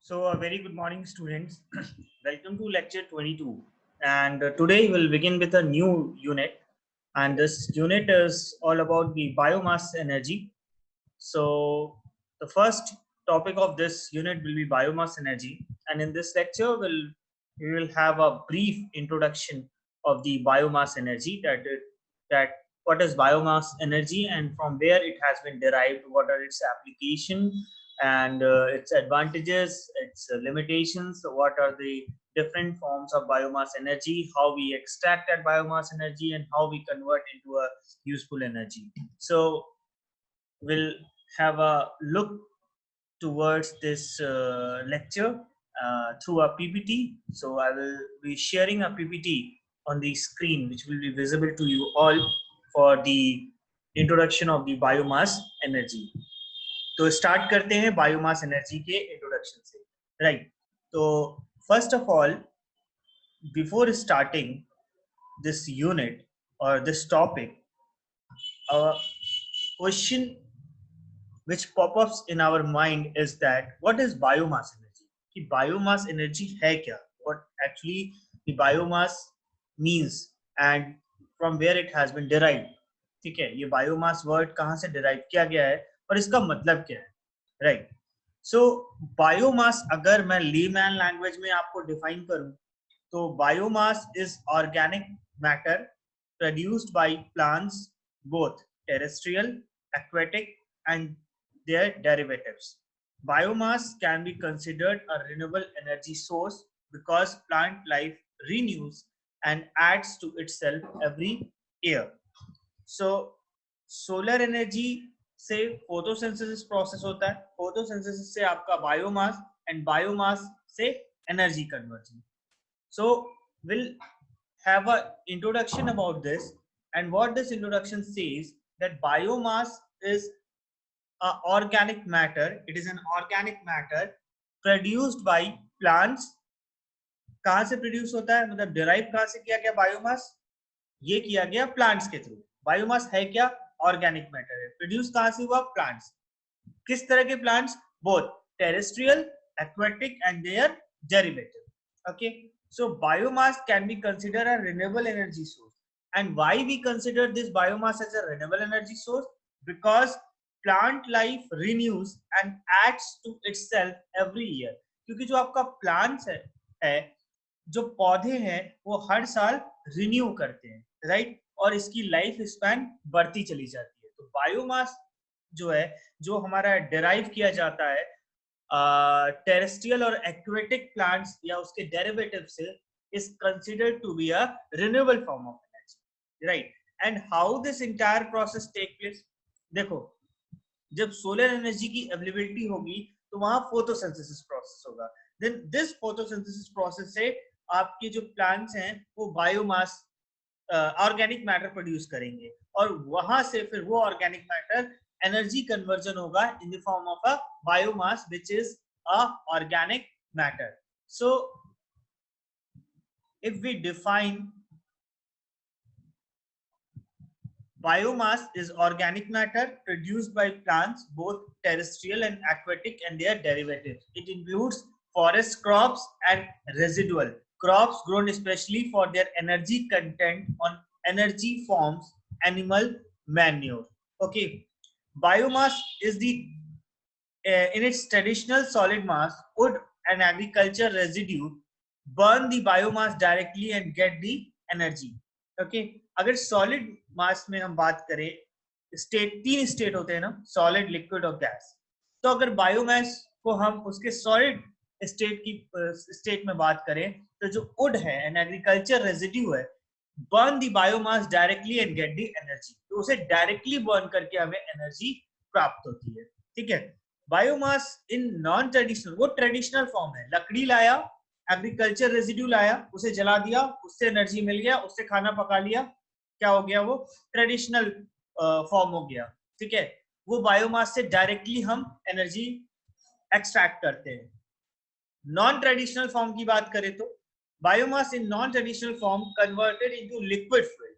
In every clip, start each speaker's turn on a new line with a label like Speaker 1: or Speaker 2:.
Speaker 1: So, a very good morning, students. Welcome to lecture 22. And today we'll begin with a new unit. And this unit is all about the biomass energy. So, the first topic of this unit will be biomass energy. And in this lecture, we will have a brief introduction of the biomass energy that what is biomass energy and from where it has been derived, what are its application and its advantages, its limitations, what are the different forms of biomass energy, how we extract that biomass energy, and how we convert into a useful energy. So we'll have a look towards this lecture through a PPT. So I will be sharing a PPT on the screen, which will be visible to you all for the introduction of the biomass energy. तो start करते हैं biomass energy के introduction से, right? तो first of all, before starting this unit और this topic, question which pop-ups in our mind is that what is biomass energy? कि biomass energy है क्या? What actually the biomass means and from where it has been derived. ठीक है, ये biomass word कहाँ से derive किया गया है और इसका मतलब क्या है, right? So biomass अगर मैं layman language में आपको define करूँ तो biomass is organic matter produced by plants, both terrestrial, aquatic and their derivatives. Biomass can be considered a renewable energy source because plant life renews and adds to itself every year. So solar energy से photosynthesis process होता है, photosynthesis से आपका biomass and biomass से energy conversion. So we'll have an introduction about this, and what this introduction says that biomass is organic matter. It is an organic matter produced by plants. कहाँ से produce होता है, मतलब derive कहाँ से किया गया बायोमास? ये किया गया प्लांट्स के थ्रू. बायोमास है क्या? ऑर्गेनिक मैटर है. प्रोड्यूस कहाँ से हुआ? प्लांट्स. किस तरह के plants? Both terrestrial, aquatic and their derivative. Okay, so biomass can be considered a renewable energy source. And why we consider this biomass as a renewable energy source? Because plant life renews and adds to itself every year. क्योंकि जो आपका plants है जो पौधे हैं वो हर साल renew करते हैं, राइट? और इसकी लाइफ स्पैन बढ़ती चली जाती है. तो बायोमास जो है, जो हमारा डिराइव किया जाता है टेरेस्ट्रियल और एक्वेटिक प्लांट्स या उसके डेरिवेटिव से, is considered to be a renewable form of energy, right? And how this entire process take place? देखो, जब सोलर एनर्जी की अवेलेबिलिटी होगी तो वहां फोटोसिंथेसिस प्रोसेस होगा. देन दिस फोटोसिंथेसिस प्रोसेस से आपके जो प्लांट्स हैं वो बायोमास ऑर्गेनिक मैटर प्रोड्यूस करेंगे और वहां से फिर वो organic matter energy conversion hoga in the form of a biomass, which is a organic matter. So if we define biomass is organic matter produced by plants, both terrestrial and aquatic and their derivatives. It includes forest crops and residual crops grown especially for their energy content on energy forms animal manure. Okay, biomass is the in its traditional solid mass, wood and agriculture residue burn the biomass directly and get the energy. Okay, अगर solid mass में हम बात करें, state 3 state होते हैं ना, solid, liquid और gas. तो अगर बायोमास को हम उसके सॉलिड स्टेट की स्टेट में बात करें तो जो वुड है एंड एग्रीकल्चर रेजिड्यू है, burn the biomass directly and get the energy. तो उसे डायरेक्टली बर्न करके हमें एनर्जी प्राप्त होती है. ठीक है, बायोमास इन नॉन ट्रेडिशनल, वो ट्रेडिशनल फॉर्म है, लकड़ी लाया, एग्रीकल्चर रेजिड्यू लाया, उसे जला दिया, उससे एनर्जी मिल गया, उससे खाना पका लिया, क्या हो गया? वो ट्रेडिशनल फॉर्म हो गया. ठीक है, वो बायोमास से डायरेक्टली हम एनर्जी एक्सट्रैक्ट करते हैं. नॉन ट्रेडिशनल फॉर्म की बात करें तो biomass in non traditional form converted into liquid fuel.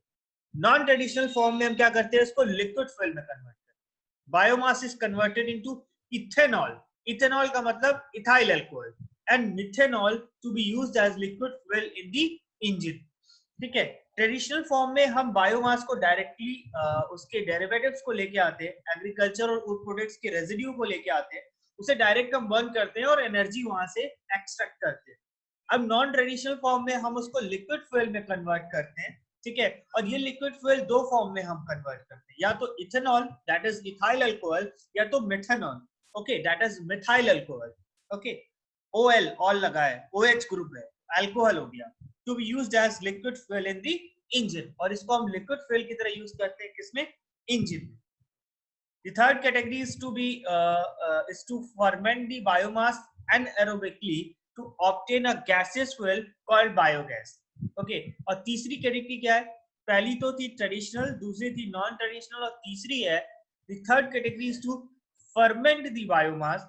Speaker 1: Non traditional form में हम क्या करते हैं? इसको लिक्विड फ्यूल में कन्वर्ट करते हैं. Biomass is converted into ethanol ethanol का मतलब ethyl alcohol, and methanol to be used as liquid fuel in the engine. ठीक है, ट्रेडिशनल फॉर्म में हम बायोमास को डायरेक्टली उसके डेरिवेटिव्स को लेके आते हैं, एग्रीकल्चर और फूड प्रोडक्ट्स के रेजिड्यू को लेके आते हैं, उसे डायरेक्ट हम बर्न करते हैं और एनर्जी वहां से एक्सट्रैक्ट करते हैं। अब नॉन ट्रेडिशनल फॉर्म में हम उसको लिक्विड फ्यूल में कन्वर्ट करते हैं। ठीक है, और ये लिक्विड फ्यूल दो फॉर्म में हम कन्वर्ट करते हैं, या तो ethanol that is ethyl alcohol, या तो methanol, okay, that is methyl alcohol. Okay, OL ऑल लगा है, OH ग्रुप है, अल्कोहल हो गया, to be used as liquid fuel in the engine, और इसको हम लिक्विड फ्यूल की तरह यूज करते हैं किसमें, इंजन में। The third category is to ferment the biomass anaerobically to obtain a gaseous fuel called biogas. Okay, और तीसरी कैटेगरी क्या है, पहली तो थी ट्रेडिशनल, दूसरी थी नॉन ट्रेडिशनल, और तीसरी है the third category is to ferment the biomass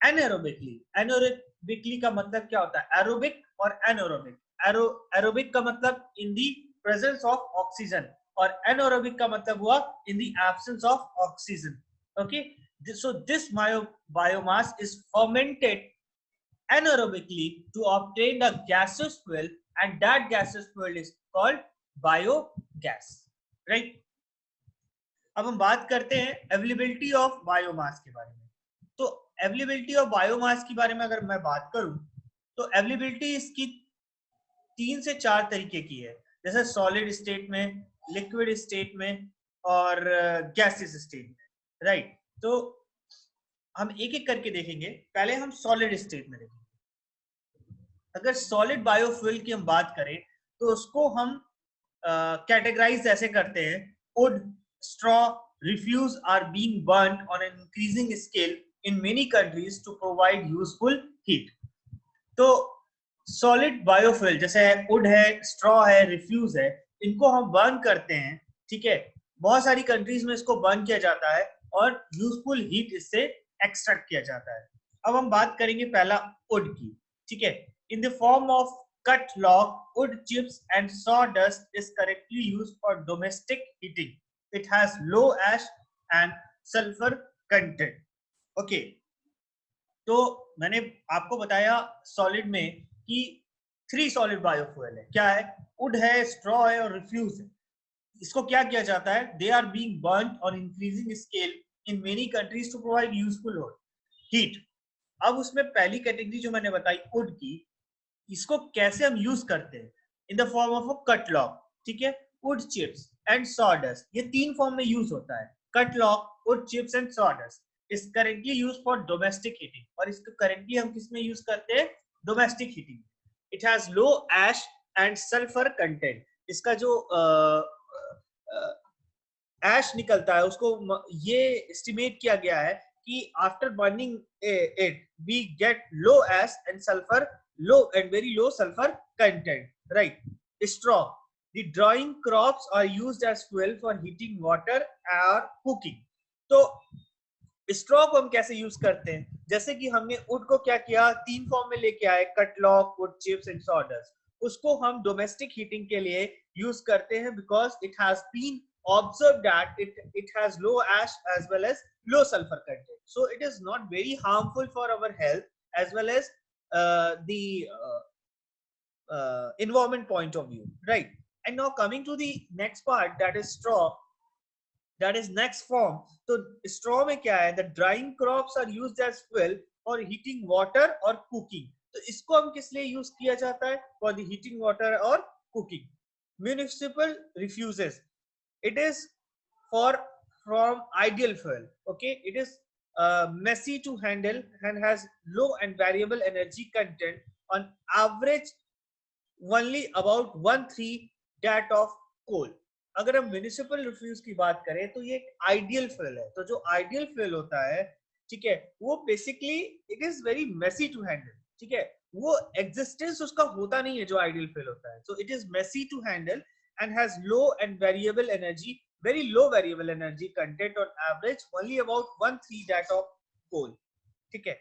Speaker 1: anaerobically. Anaerobically का मतलब क्या होता है, एरोबिक और एनारोबिक। एरोबिक का मतलब इन दी प्रेजेंस ऑफ ऑक्सीजन, और anaerobic का मतलब हुआ in the absence of oxygen. Okay, so this biomass is fermented anaerobically to obtain a gaseous fuel, and that gaseous fuel is called biogas, right? अब हम बात करते हैं अवेलेबिलिटी ऑफ बायोमास के बारे में। तो अवेलेबिलिटी ऑफ बायोमास के बारे में अगर मैं बात करूं, तो अवेलेबिलिटी इसकी 3 से 4 तरीके की है, जैसे सॉलिड स्टेट में, लिक्विड स्टेट में, और गैसियस स्टेट में, राइट? तो हम एक एक करके देखेंगे। पहले हम सॉलिड स्टेट में देखेंगे। अगर सॉलिड बायोफ्यूल की हम बात करें तो उसको हम कैटेगराइज ऐसे करते हैं, wood, straw, refuse are being burned on an increasing scale in many countries to provide useful heat. तो सॉलिड बायोफ्यूल जैसे वुड है, स्ट्रॉ है, रिफ्यूज है, इनको हम बर्न करते हैं। ठीक है, बहुत सारी कंट्रीज में इसको बर्न किया जाता है और यूजफुल हीट इससे एक्सट्रैक्ट किया जाता है। अब हम बात करेंगे पहला वुड की। ठीक है, in the form of cut log, wood chips and sawdust is correctly used for domestic heating. It has low ash and sulfur content. Okay, तो मैंने आपको बताया सॉलिड में कि 3 सॉलिड बायोफ्यूल है। क्या है, वुड है, स्ट्रॉ है और रिफ्यूज है। इसको क्या किया जाता है, they are being burned on increasing scale in many countries to provide useful heat. अब उसमें पहली कैटेगरी जो मैंने बताई वुड की, इसको कैसे हम यूज करते हैं, in the form of a cut log. ठीक है, वुड चिप्स एंड सॉडस्ट, ये 3 फॉर्म में यूज होता है, cut log, wood chips and sawdust is currently used for domestic heating, और इसको currently हम किस में यूज करते हैं, domestic heating. it has low ash and sulfur content. इसका जो एश निकलता है उसको ये एस्टिमेट किया गया है कि after burning it we get low ash and sulphur, low and very low sulfur content, right? Straw, the drying crops are used as fuel for heating water or cooking. तो स्ट्रॉ को हम कैसे use करते हैं, जैसे कि हमने would को क्या किया, 3 फॉर्म में लेके आए, cut log, wood chips and sawdust. उसको हम डोमेस्टिक हीटिंग के लिए यूज करते हैं because it has been observed that it has low ash as well as low sulfur content, so it is not very harmful for our health as well as the environment point of view, right? And now coming to the next part, that is straw, that is next form. तो straw में क्या है, the drying crops are used as fuel for heating water or cooking. तो इसको हम किस लिए use किया जाता है, for the heating water or cooking. Municipal refuses, it is for from ideal fuel. Okay, it is messy to handle and has low and variable energy content, on average only about 1/3 that of coal. अगर हम municipal refuse की बात करें तो ये एक ideal fuel है। तो जो आइडियल फ्यूल होता है, ठीक है, वो basically it is very messy to handle. ठीक है, वो एग्जिस्टेंस उसका होता नहीं है जो आइडियल फ्यूल होता है। So it is messy to handle and has low and variable energy, very low variable energy content, on average only about 1/3 that of coal. ठीक है,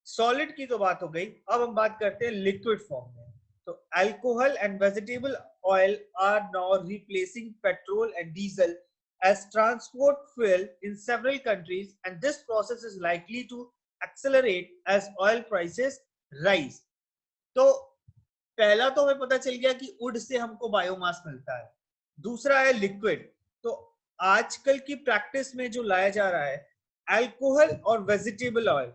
Speaker 1: सॉलिड की तो बात हो गई। अब हम बात करते हैं लिक्विड फॉर्म में। तो alcohol and vegetable oil are now replacing petrol and diesel as transport fuel in several countries, and this process is likely to accelerate as oil prices rise. तो पहला तो हमें पता चल गया कि वुड से हमको बायोमास मिलता है. दूसरा है लिक्विड. तो आजकल की प्रैक्टिस में जो लाया जा रहा है अल्कोहल और वेजिटेबल ऑयल,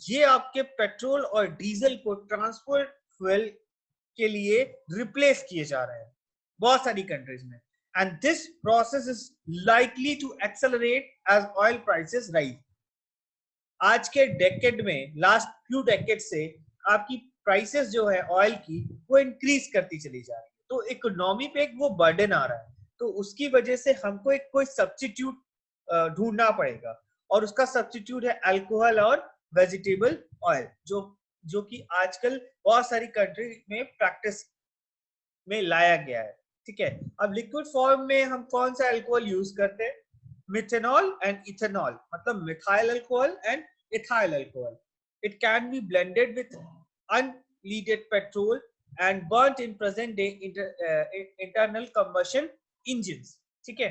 Speaker 1: ये आपके पेट्रोल और डीजल को ट्रांसपोर्ट फ्यूल के लिए रिप्लेस किए जा रहे हैं बहुत सारी कंट्रीज में. And this process is likely to accelerate as oil prices rise. आज के डेकेड में, लास्ट फ्यू डेकेड से आपकी प्राइसेस जो है ऑयल की वो इंक्रीज करती चली जा रही है. तो इकोनॉमी पे एक वो बर्डन आ रहा है. तो उसकी वजह से हमको एक कोई सब्स्टिट्यूट ढूंढना पड़ेगा और उसका सब्स्टिट्यूट है अल्कोहल और वेजिटेबल ऑयल, जो कि आजकल बहुत सारी कंट्री में प्रैक्टिस में लाया गया है. ठीक है. अब लिक्विड फॉर्म में हम कौन सा अल्कोहल यूज करते हैं? मिथेनॉल एंड इथेनॉल, मतलब methyl alcohol and ethyl alcohol. It can be blended with unleaded petrol and burnt in present day internal combustion engines. ठीक है.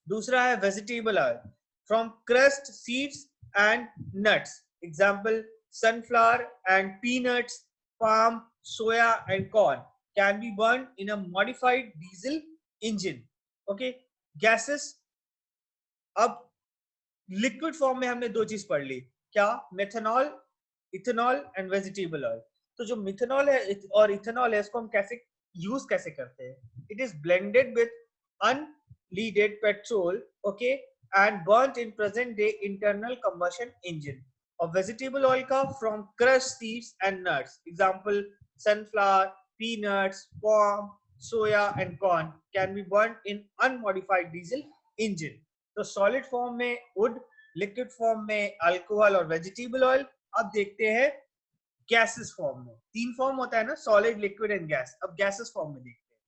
Speaker 1: दूसरा है vegetable oil from crushed seeds and nuts. Example, sunflower and peanuts, palm, soya and corn can be burned in a modified diesel engine. Okay. Gases. अब liquid form में हमने दो चीज पढ़ ली. क्या? Methanol, ethanol and vegetable oil. तो जो methanol है और इथेनॉल है, इसको हम कैसे यूज कैसे करते हैं? It is blended with unleaded petrol, okay, and burned in present day internal combustion engine. और वेजिटेबल ऑयल का from crush seeds and nuts. Example, sunflower, peanuts, palm, soya and corn can be burned in unmodified diesel engine. तो solid form में wood, liquid form में alcohol और vegetable oil. अब देखते हैं gases form में. तीन फॉर्म होता है ना, सॉलिड, लिक्विड एंड गैस. अब गैसेस फॉर्म में देखते हैं.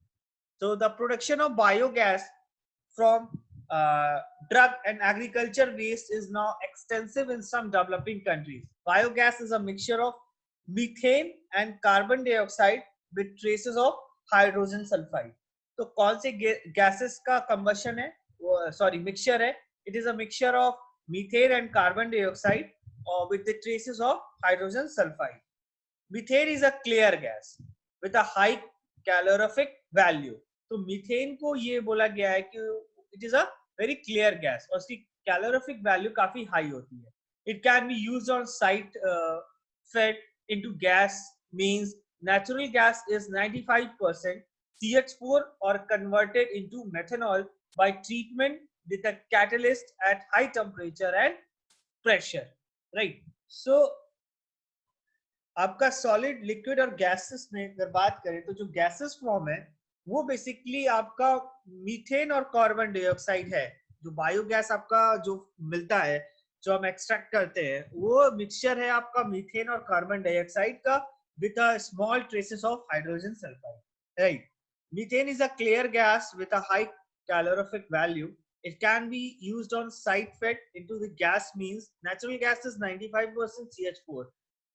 Speaker 1: तो the production of biogas from drug and agriculture waste is now extensive in some developing countries. Biogas is a mixture of methane and carbon dioxide with traces of hydrogen sulfide. तो कौन से gases का combustion है? Sorry, mixture है. It is a mixture of methane and carbon dioxide with the traces of hydrogen sulfide. Methane is a clear gas with a high calorific value. तो methane को ये बोला गया है कि it is a very clear gas और उसकी calorific value काफी high होती है. It can be used on site fed into gas, means natural gas is 95% CH4 or converted into methanol by treatment with a catalyst at high temperature and pressure. Right. So आपका solid, liquid और gases में अगर बात करें तो जो gases form है वो बेसिकली आपका मीथेन और कार्बन डाइऑक्साइड है. जो बायोगैस आपका जो मिलता है, जो हम एक्सट्रैक्ट करते हैं, वो मिक्सचर है आपका मीथेन और कार्बन डाइऑक्साइड का with a small traces of hydrogen sulfide. Right. Methane is a clear gas with a high calorific value. It can be used on site fed into the gas, means natural gas is 95% CH4.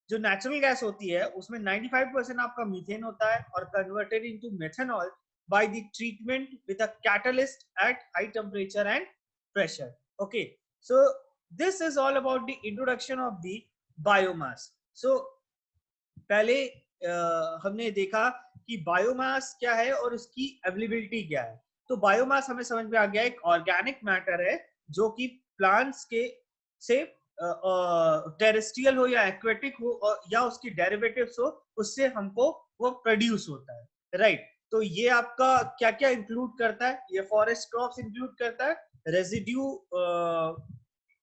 Speaker 1: जो natural gas होती है उसमें 95% आपका methane होता है और converted into methanol by the treatment with a catalyst at high temperature and pressure. Okay, so this is all about the introduction of the biomass. So पहले हमने देखा कि बायोमास क्या है और उसकी अवेलेबिलिटी क्या है. तो बायोमास हमें समझ में आ गया एक ऑर्गेनिक मैटर है जो कि प्लांट्स के से टेरेस्ट्रियल हो या एक्वेटिक हो या उसकी डेरिवेटिव्स हो, उससे हमको वो प्रोड्यूस होता है. राइट. तो ये आपका क्या क्या इंक्लूड करता है? ये फॉरेस्ट क्रॉप्स इंक्लूड करता है, रेजिड्यू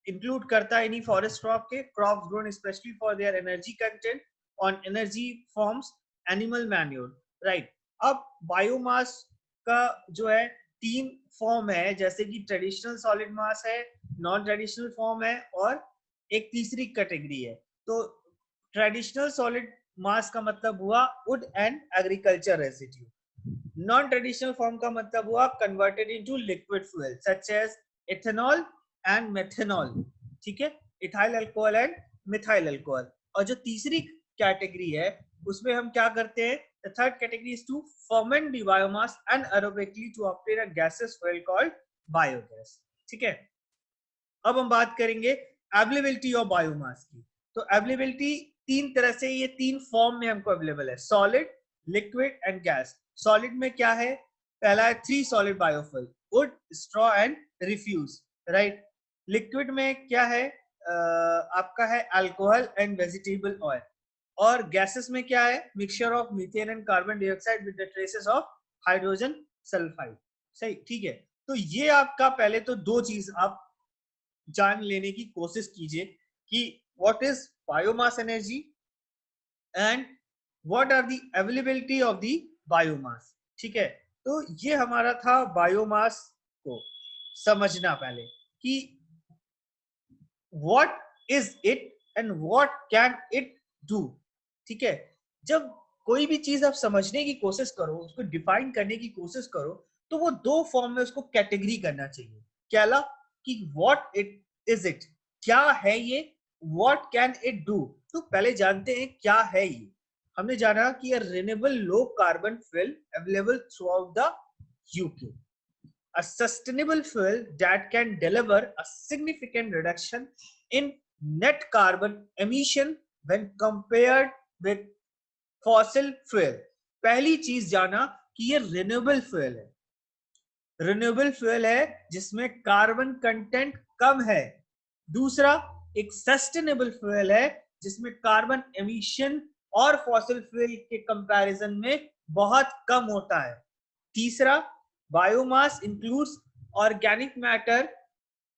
Speaker 1: इंक्लूड करता है इन्हीं फॉरेस्ट क्रॉप के, crops grown specially for their energy content on energy forms, animal manure. Right. अब बायोमास का जो है तीन फॉर्म है, जैसे कि ट्रेडिशनल सॉलिड मास है, नॉन ट्रेडिशनल फॉर्म है और एक तीसरी कैटेगरी है. तो ट्रेडिशनल सॉलिड मास का मतलब हुआ wood and agriculture residue. Non traditional form का मतलब हुआ converted into liquid fuel such as ethanol and methanol. ठीक है, ethyl alcohol and methyl alcohol. और जो तीसरी कैटेगरी है उसमें हम क्या करते हैं? The third category is to ferment the biomass anaerobically to obtain a gaseous fuel called biogas. ठीक है. अब हम बात करेंगे अवेलेबिलिटी ऑफ बायोमास की. तो अवेलेबिलिटी तीन तरह से, ये तीन फॉर्म में हमको अवेलेबल है, solid, liquid and gas. Solid में क्या है, पहला है 3 solid biofuel, wood, straw and refuse, right. Liquid में क्या है, आपका है अल्कोहल एंड वेजिटेबल ऑयल। और गैसेस में क्या है, mixture of methane and carbon dioxide with the traces of hydrogen sulphide. सही, ठीक है। तो ये आपका पहले तो दो चीज आप जान लेने की कोशिश कीजिए कि what is biomass energy and what are the availability of the biomass. ठीक है, तो ये हमारा था बायोमास को समझना पहले कि what is it and what can it do. ठीक है, जब कोई भी चीज आप समझने की कोशिश करो, उसको डिफाइन करने की कोशिश करो, तो वो दो फॉर्म में उसको कैटेगरी करना चाहिए। क्या ला कि व्हाट इट इज इट, क्या है ये, व्हाट कैन इट डू। तो पहले जानते हैं क्या है ये। हमने जाना कि renewable low carbon fuel available through out the UK, a sustainable fuel that can deliver a significant reduction in net carbon emission when compared with fossil fuel। पहली चीज जाना कि ये रिन्यूएबल फ्यूल है, रिन्यूएबल फ्यूल है जिसमें carbon content कम है। दूसरा, एक सस्टेनेबल फ्यूल है जिसमें कार्बन एमिशन और फॉसिल फ्यूल के कंपैरिजन में बहुत कम होता है। तीसरा, biomass includes organic matter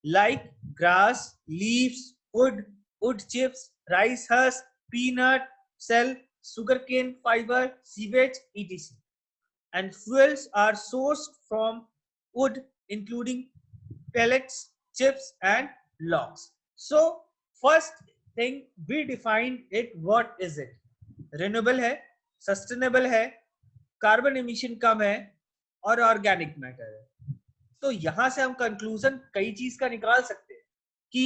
Speaker 1: like grass, leaves, wood chips, rice husk, peanut cell, sugarcane fiber, sewage, etc. And fuels are sourced from wood, including pellets, chips, and logs. So, first thing we define it. What is it? Renewable है, sustainable है, carbon emission कम है और organic matter है। तो यहां से हम conclusion कई चीज का निकाल सकते हैं कि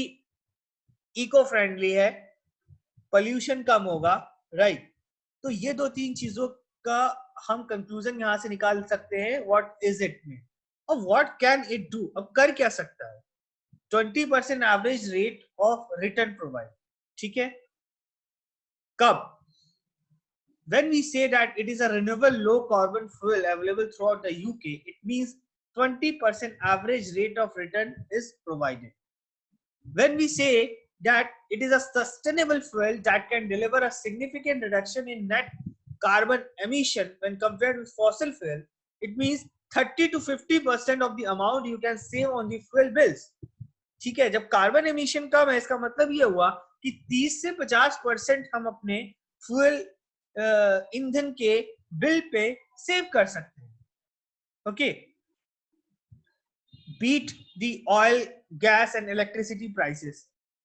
Speaker 1: इको फ्रेंडली है, पोल्यूशन कम होगा, राइट। तो ये दो तीन चीजों का हम कंक्लूजन यहां से निकाल सकते हैं व्हाट इज इट में। और व्हाट कैन इट डू, अब कर क्या सकता है। 20% average rate of return provide. ठीक है, कब, when we say that it is a renewable low carbon fuel available throughout the UK, it means 20% average rate of return is provided. When we say that it is a sustainable fuel that can deliver a significant reduction in net carbon emission when compared with fossil fuel, it means 30 to 50% of the amount you can save on the fuel bills. ठीक है, जब carbon emission कम है इसका मतलब ये हुआ कि 30 से 50% हम अपने फ्यूल ईंधन के बिल पे सेव कर सकते हैं। Okay, beat the oil, gas and electricity prices.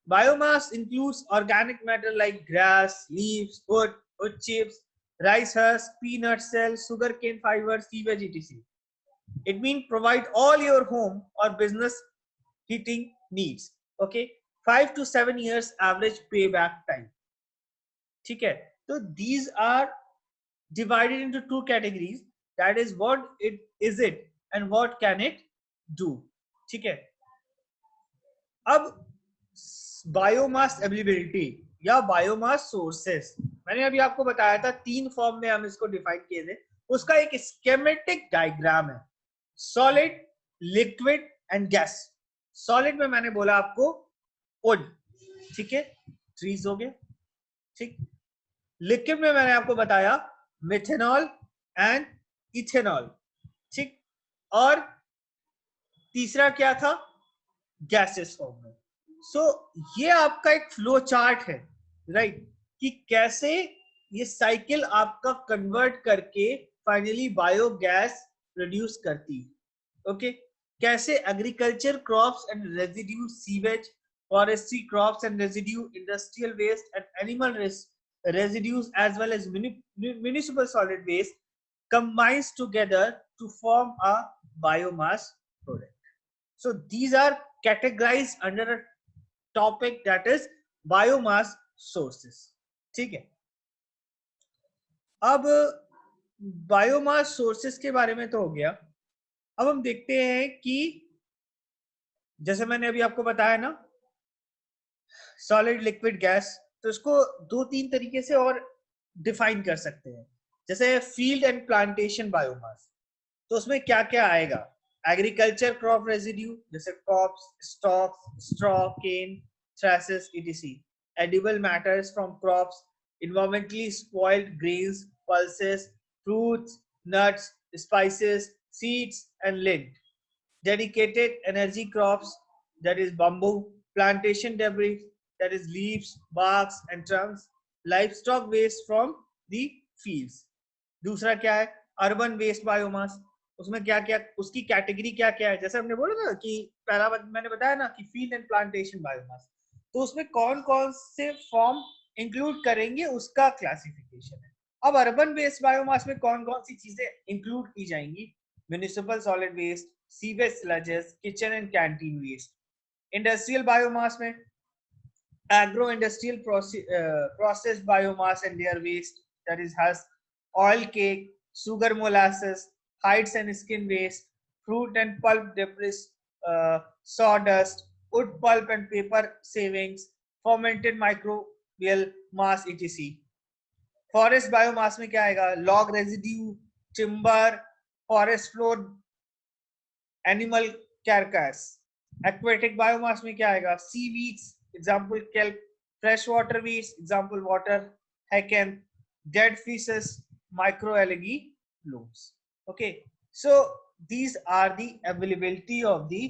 Speaker 1: Biomass includes organic matter like grass, leaves, wood chips, rice husk, peanut cells, sugarcane fibers, sewage, etc. It means provide all your home or business heating needs. Okay, 5 to 7 years average payback time. ठीक है, तो these are divided into two categories, that is what it is it and what can it do। ठीक है, अब biomass ability या biomass sources, मैंने अभी आपको बताया था तीन फॉर्म में हम इसको डिफाइन किए थे। उसका एक स्कीमेटिक डायग्राम है, solid, liquid and gas. Solid में मैंने बोला आपको वुड, ठीक है, ट्रीज हो गए, ठीक। लिक्विड में मैंने आपको बताया मिथेनॉल एंड इथेनॉल, ठीक। और तीसरा क्या था, गैसेस फॉर्म में। सो ये आपका एक फ्लो चार्ट है, राइट, कि कैसे ये साइकिल आपका कन्वर्ट करके फाइनली बायोगैस प्रोड्यूस करती है। ओके, कैसे agriculture crops and residue, sewage, forestry crops and residue, industrial waste and animal residues as well as municipal solid waste combines together to form a biomass product. So these are categorized under a topic that is biomass sources। ठीक है, अब biomass sources के बारे में तो हो गया। अब हम देखते हैं कि जैसे मैंने अभी आपको बताया ना, सॉलिड, लिक्विड, गैस, तो इसको दो तीन तरीके से और डिफाइन कर सकते हैं, जैसे फील्ड एंड प्लांटेशन बायोमास। तो उसमें क्या क्या आएगा? एग्रीकल्चर क्रॉप रेजिड्यू जैसे crops, stalks, straw, cane, threshes etc. Edible matters from crops, environmentally spoiled grains, pulses, fruits, nuts, spices, seeds and lint. Dedicated energy crops, that is bamboo, plantation debris, that is leaves, barks and trunks, livestock waste from the fields. दूसरा क्या है? Urban waste biomass. उसमें क्या क्या, उसकी category क्या क्या है? जैसे हमने बोला ना कि पहला मैंने बताया ना कि फील्ड एंड प्लांटेशन बायोमास, तो उसमें कौन कौन से फॉर्म इंक्लूड करेंगे उसका क्लासिफिकेशन है। अब अर्बन वेस्ट बायोमास में कौन कौन सी चीजें इंक्लूड की जाएंगी? Municipal solid waste, sewage sludges, kitchen and canteen waste. Industrial biomass में agro industrial processed biomass and their waste, that is husk, oil cake, sugar molasses, hides and skin waste, fruit and pulp debris, sawdust, wood pulp and paper savings, fermented microbial mass etc. Forest biomass में क्या आएगा? Log residue, timber, forest floor, animal carcass. Aquatic biomass में क्या आएगा? Seaweeds, example kelp, fresh water weeds, example water heken, dead fishes, microalgae blooms. Okay, so these are the availability of the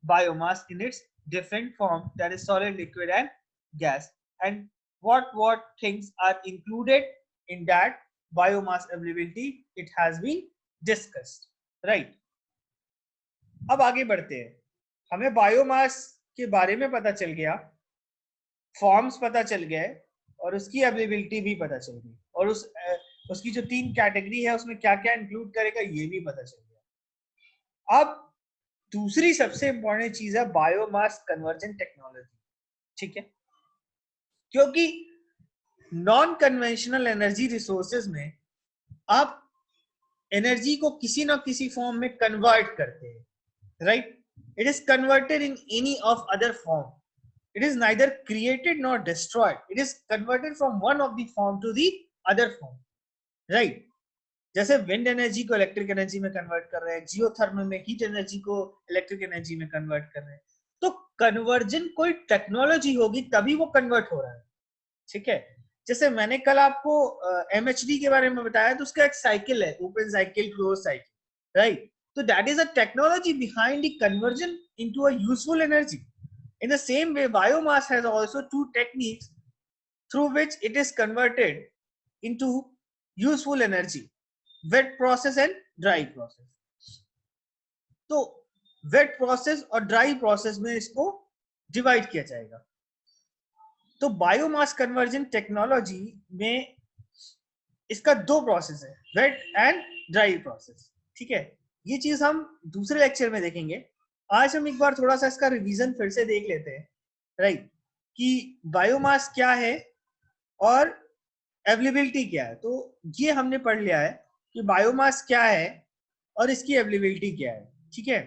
Speaker 1: biomass in its different form, that is solid, liquid and gas, and what things are included in that biomass availability, it has been discussed, right? अब आगे बढ़ते हैं। हमें biomass के बारे में पता चल गया, फॉर्म्स पता चल गए और उसकी अवेलेबिलिटी भी पता चल गई, और उसकी जो 3 कैटेगरी है उसमें क्या क्या इंक्लूड करेगा ये भी पता चल गया। अब दूसरी सबसे इंपॉर्टेंट चीज है बायोमास कन्वर्जन टेक्नोलॉजी, ठीक है? क्योंकि नॉन कन्वेंशनल एनर्जी रिसोर्सेज में आप एनर्जी को किसी ना किसी फॉर्म में कन्वर्ट करते हैं, right? It is converted in any of other form. It is neither created nor destroyed. It is converted from one of the form to the other form, right? जैसे wind energy को electric energy में convert कर रहे हैं, geothermal में heat energy को electric energy में convert कर रहे हैं। तो कन्वर्जन कोई टेक्नोलॉजी होगी तभी वो कन्वर्ट हो रहा है, ठीक है? जैसे मैंने कल आपको MHD के बारे में बताया, तो उसका एक साइकिल है, open cycle, close cycle, right? So that is a technology behind the conversion into a useful energy. In the same way, biomass has also 2 techniques through which it is converted into useful energy: wet process and dry process. तो wet process और dry process में इसको divide किया जाएगा। तो biomass conversion technology में इसका 2 process है, वेट एंड ड्राई प्रोसेस, ठीक है? ये चीज हम दूसरे लेक्चर में देखेंगे। आज हम एक बार थोड़ा सा इसका रिवीजन फिर से देख लेते हैं, राइट? कि बायोमास क्या है और अवेलेबिलिटी क्या है। तो ये हमने पढ़ लिया है कि बायोमास क्या है और इसकी अवेलेबिलिटी क्या है, ठीक है?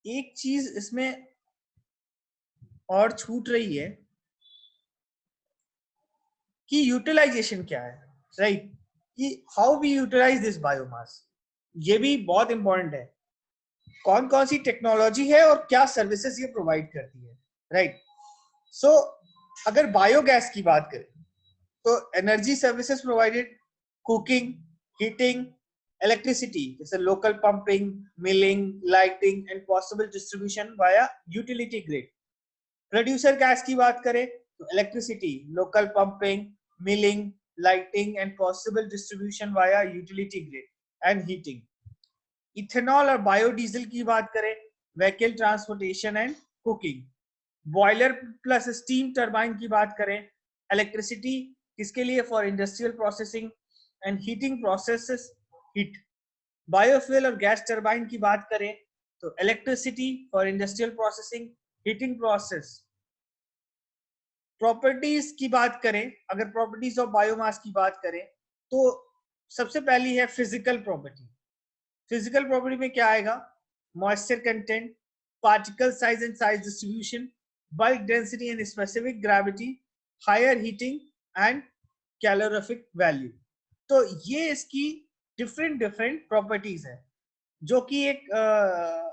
Speaker 1: एक चीज इसमें और छूट रही है कि यूटिलाइजेशन क्या है, राइट? कि how we utilize this biomass, ये भी बहुत इंपॉर्टेंट है। कौन कौन सी टेक्नोलॉजी है और क्या सर्विसेज ये प्रोवाइड करती है, राइट? सो अगर बायोगैस की बात करें तो energy services provided, cooking, heating, electricity जैसे local pumping, milling, lighting and possible distribution via utility grid. Producer gas की बात करें तो electricity, local pumping, milling, lighting and possible distribution via utility grid and heating. Ethanol और biodiesel की बात करें, vehicle transportation and cooking. Boiler plus steam turbine की बात करें, इलेक्ट्रिसिटी किसके लिए? For industrial processing and heating processes, heat. Biofuel और गैस टरबाइन की बात करें तो electricity for industrial processing, heating process. Properties की बात करें, अगर प्रॉपर्टीज ऑफ बायोमास की बात करें तो सबसे पहली है फिजिकल प्रॉपर्टी। फिजिकल प्रॉपर्टी में क्या आएगा? Moisture content, particle size and size distribution, bulk density and specific gravity, higher heating and calorific value. तो ये इसकी डिफरेंट डिफरेंट प्रॉपर्टीज है, जो कि एक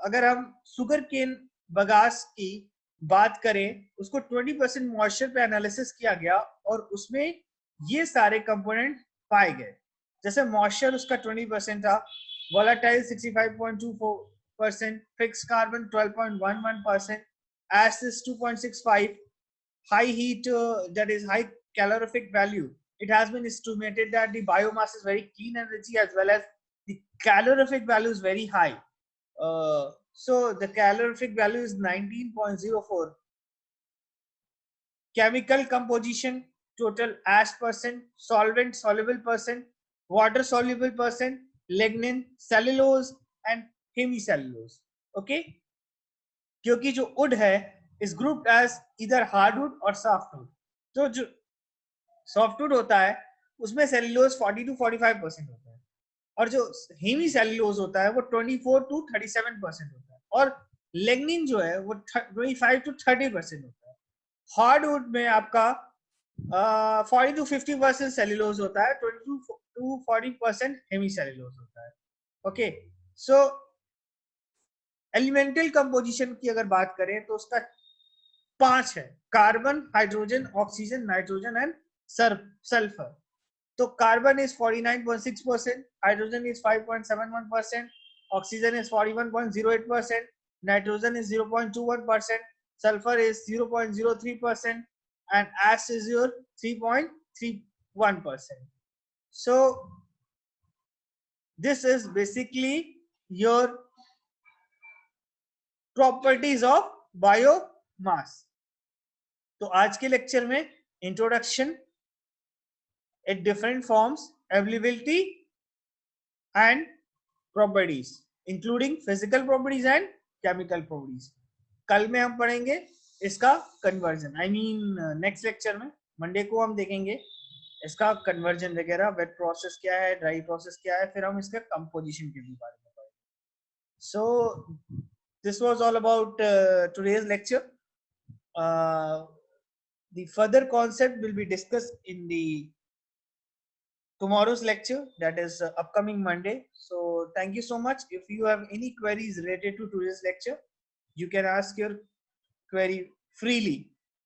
Speaker 1: अगर हम सुगर केन बगास की बात करें, उसको 20% मॉइस्चर पे एनालिसिस किया गया और उसमें ये सारे कंपोनेंट पाए गए। जैसे मॉइस्चर उसका 20% था, volatile 65.24%, fix carbon 12.11%, acid 2.65, high heat, that is high calorific value. It has been estimated that the biomass is very clean energy as well as the calorific value is very high. So the calorific value is 19.04. Chemical composition, total ash percent, solvent soluble percent, water soluble percent, lignin, cellulose and hemicellulose. Okay, क्योंकि जो wood है is grouped as either hardwood or softwood. तो जो softwood होता है उसमें cellulose 40 to 45% होता है, और जो हेमी सेल्यूलोज होता है वो 24 to 37% होता है, और लेग्निन जो है वो 25 to 30% होता है। हार्डवुड में आपका 40 to 50% सेल्यूलोज होता है, 22 to 40% हेमी सेल्यूलोज होता है। ओके, सो एलिमेंटल कंपोजिशन की अगर बात करें तो उसका 5 है, carbon, hydrogen, oxygen, nitrogen and sulphur. तो carbon is 49.6%, hydrogen is 5.71%, oxygen is 41.08%, nitrogen is 0.21%, sulfur is 0.03%, and ash is your 3.31%. So this is basically your properties of biomass. तो आज के लेक्चर में introduction, at different forms, availability and properties, including physical properties and chemical properties. कल में हम पढ़ेंगे इसका conversion, I mean next lecture में मंडे को हम देखेंगे इसका कन्वर्जन वगैरह, वेट प्रोसेस क्या है, ड्राई प्रोसेस क्या है, फिर हम इसका कंपोजिशन के भी बारे में पढ़ेंगे। So this was all about today's lecture. The further concept will be discussed in the tomorrow's lecture, that is upcoming Monday. So thank you so much. If you have any queries related to today's lecture, you can ask your query freely,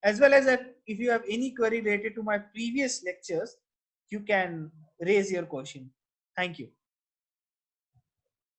Speaker 1: as well as if you have any query related to my previous lectures, you can raise your question. Thank you.